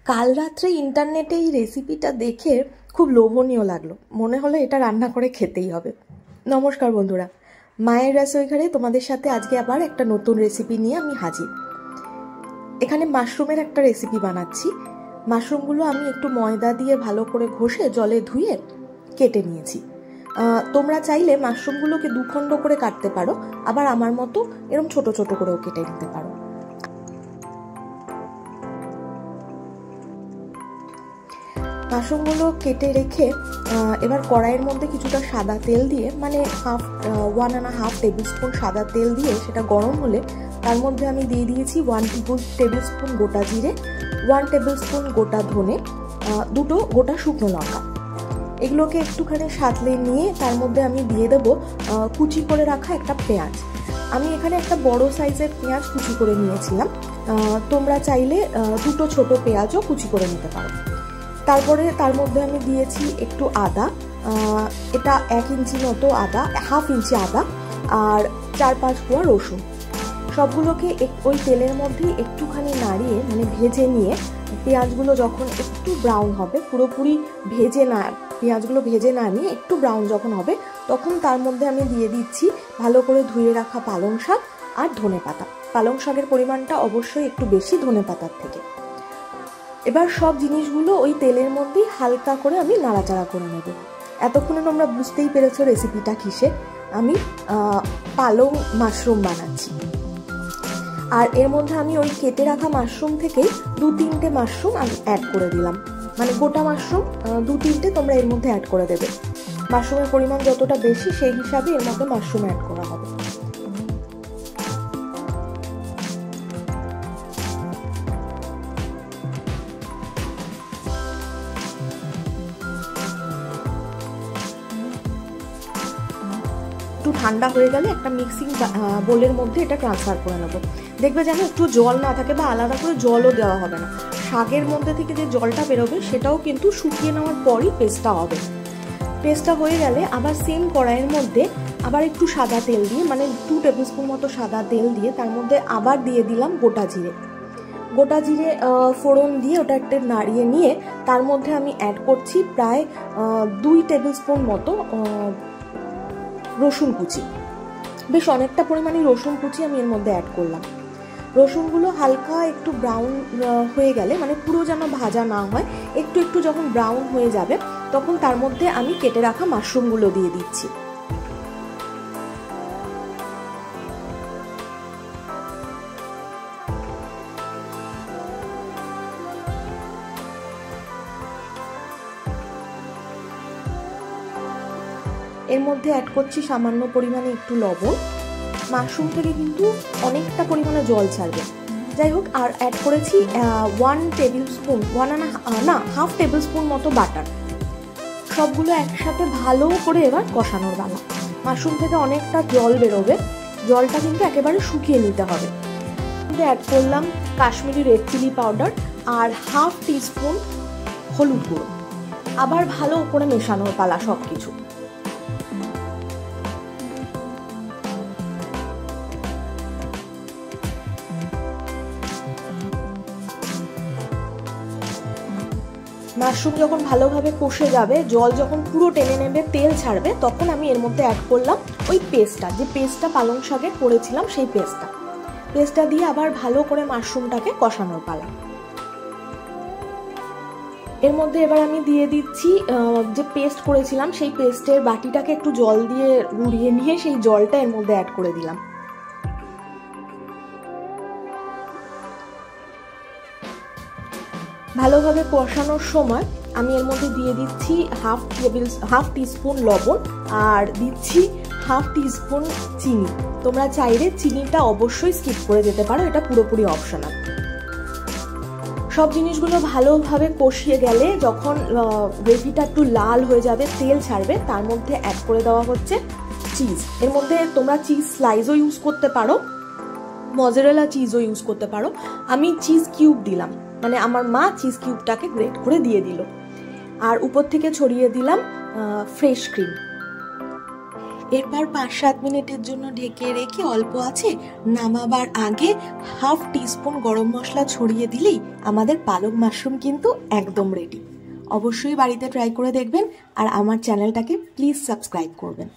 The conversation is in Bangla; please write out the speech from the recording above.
কাল রাত্রে ইন্টারনেটে এই রেসিপিটা দেখে খুব লোভনীয় লাগলো, মনে হলো এটা রান্না করে খেতেই হবে। নমস্কার বন্ধুরা, মায়ের রাসোইঘরে তোমাদের সাথে আজকে আবার একটা নতুন রেসিপি নিয়ে আমি হাজির। এখানে মাশরুমের একটা রেসিপি বানাচ্ছি। মাশরুমগুলো আমি একটু ময়দা দিয়ে ভালো করে ঘষে জলে ধুয়ে কেটে নিয়েছি। তোমরা চাইলে মাশরুমগুলোকে দুখণ্ড করে কাটতে পারো, আবার আমার মতো এরকম ছোট ছোট করেও কেটে নিতে পারো। মাশরুমগুলো কেটে রেখে এবার কড়াইয়ের মধ্যে কিছুটা সাদা তেল দিয়ে, মানে 1.5 টেবিল স্পুন সাদা তেল দিয়ে সেটা গরম হলে তার মধ্যে আমি দিয়ে দিয়েছি 1 টেবিল স্পুন গোটা জিরে, 1 টেবিল স্পুন গোটা ধনে, 2 গোটা শুকনো লঙ্কা। এগুলোকে একটুখানি সাঁতলে নিয়ে তার মধ্যে আমি দিয়ে দেবো কুচি করে রাখা একটা পেঁয়াজ। আমি এখানে একটা বড় সাইজের পেঁয়াজ কুচি করে নিয়েছিলাম, তোমরা চাইলে 2 ছোট পেঁয়াজও কুচি করে নিতে পারো। তারপরে তার মধ্যে আমি দিয়েছি একটু আদা, এটা 1 ইঞ্চি মতো আদা, 1/2 ইঞ্চি আদা, আর 4-5 কোয়া রসুন। সবগুলোকে ওই তেলের মধ্যেই একটুখানি নাড়িয়ে, মানে ভেজে নিয়ে, পেঁয়াজগুলো যখন একটু ব্রাউন হবে, পুরোপুরি ভেজে না, পেঁয়াজগুলো ভেজে না নিয়ে একটু ব্রাউন যখন হবে, তখন তার মধ্যে আমি দিয়ে দিচ্ছি ভালো করে ধুয়ে রাখা পালং শাক আর ধনে পাতা। পালং শাকের পরিমাণটা অবশ্যই একটু বেশি ধনে পাতার থেকে। এবার সব জিনিসগুলো ওই তেলের মধ্যেই হালকা করে আমি নাড়াচাড়া করে নেব। এতক্ষণে তোমরা বুঝতেই পেরেছো রেসিপিটা কিসে, আমি পালং মাশরুম বানাচ্ছি। আর এর মধ্যে আমি ওই কেটে রাখা মাশরুম থেকেই 2-3টে মাশরুম আমি অ্যাড করে দিলাম, মানে গোটা মাশরুম 2-3টে তোমরা এর মধ্যে অ্যাড করে দেবে। মাশরুমের পরিমাণ যতটা বেশি সেই হিসাবে এর মধ্যে মাশরুম অ্যাড করা হবে। একটু ঠান্ডা হয়ে গেলে একটা মিক্সিং বোলের মধ্যে এটা ট্রান্সফার করে নেবো। দেখবে যেন একটু জল না থাকে, বা আলাদা করে জলও দেওয়া হবে না। শাকের মধ্যে থেকে যে জলটা বেরোবে সেটাও কিন্তু শুকিয়ে নেওয়ার পরই পেস্টটা হবে। পেস্টটা হয়ে গেলে আবার সেম কড়াইয়ের মধ্যে আবার একটু সাদা তেল দিয়ে, মানে 2 টেবিল স্পুন মতো সাদা তেল দিয়ে তার মধ্যে আবার দিয়ে দিলাম গোটা জিরে। গোটা জিরে ফোড়ন দিয়ে ওটা একটু নাড়িয়ে নিয়ে তার মধ্যে আমি অ্যাড করছি প্রায় 2 টেবিল স্পুন মতো রসুন কুচি। বেশ অনেকটা পরিমাণে রসুন কুচি আমি এর মধ্যে অ্যাড করলাম। রসুনগুলো হালকা একটু ব্রাউন হয়ে গেলে, মানে পুরো যেন ভাজা না হয়, একটু একটু যখন ব্রাউন হয়ে যাবে তখন তার মধ্যে আমি কেটে রাখা মাশরুমগুলো দিয়ে দিচ্ছি। এর মধ্যে অ্যাড করছি সামান্য পরিমাণে একটু লবণ। মাশরুম থেকে কিন্তু অনেকটা পরিমাণে জল ছাড়বে, যাই হোক। আর অ্যাড করেছি 1 টেবিল স্পুন, 1.5 টেবিল স্পুন মতো বাটার। সবগুলো একসাথে ভালো করে এবার কষানোর বেলা। মাশরুম থেকে অনেকটা জল বেরোবে, জলটা কিন্তু একেবারে শুকিয়ে নিতে হবে। অ্যাড করলাম কাশ্মীরি রেড চিলি পাউডার আর 1/2 টিস্পুন হলুদ গুঁড়ো। আবার ভালো করে মেশানোর পালা সব কিছু। মাশরুম যখন ভালোভাবে কষে যাবে, জল যখন পুরো টেনে নেবে, তেল ছাড়বে, তখন আমি এর মধ্যে অ্যাড করলাম ওই পেস্টটা, যে পেস্টটা পালং শাকে করেছিলাম সেই পেস্টটা দিয়ে আবার ভালো করে মাশরুমটাকে কষানোর পালা। এর মধ্যে এবার আমি দিয়ে দিচ্ছি যে পেস্ট করেছিলাম সেই পেস্টের বাটিটাকে একটু জল দিয়ে গুঁড়িয়ে নিয়ে সেই জলটা এর মধ্যে অ্যাড করে দিলাম। ভালোভাবে কষানোর সময় আমি এর মধ্যে দিয়ে দিচ্ছি 1/2 টিস্পুন লবণ আর দিচ্ছি 1/2 টিস্পুন চিনি। তোমরা চাইলে চিনিটা অবশ্যই স্কিপ করে যেতে পারো, এটা পুরোপুরি অপশনাল। সব জিনিসগুলো ভালোভাবে কষিয়ে গেলে যখন গ্রেভিটা একটু লাল হয়ে যাবে, তেল ছাড়বে, তার মধ্যে অ্যাড করে দেওয়া হচ্ছে চিজ। এর মধ্যে তোমরা চিজ স্লাইসও ইউজ করতে পারো, মজারেলা চিজও ইউজ করতে পারো। আমি চিজ কিউব দিলাম, মানে আমার মা চিজ কিউবটাকে গ্রেট করে দিয়ে দিল। আর উপর থেকে ছড়িয়ে দিলাম ফ্রেশ ক্রিম। এরপর 5-7 মিনিটের জন্য ঢেকে রেখে অল্প আছে নামাবার আগে হাফ টিস্পুন গরম মশলা ছড়িয়ে দিলেই আমাদের পালক মাশরুম কিন্তু একদম রেডি। অবশ্যই বাড়িতে ট্রাই করে দেখবেন আর আমার চ্যানেলটাকে প্লিজ সাবস্ক্রাইব করবেন।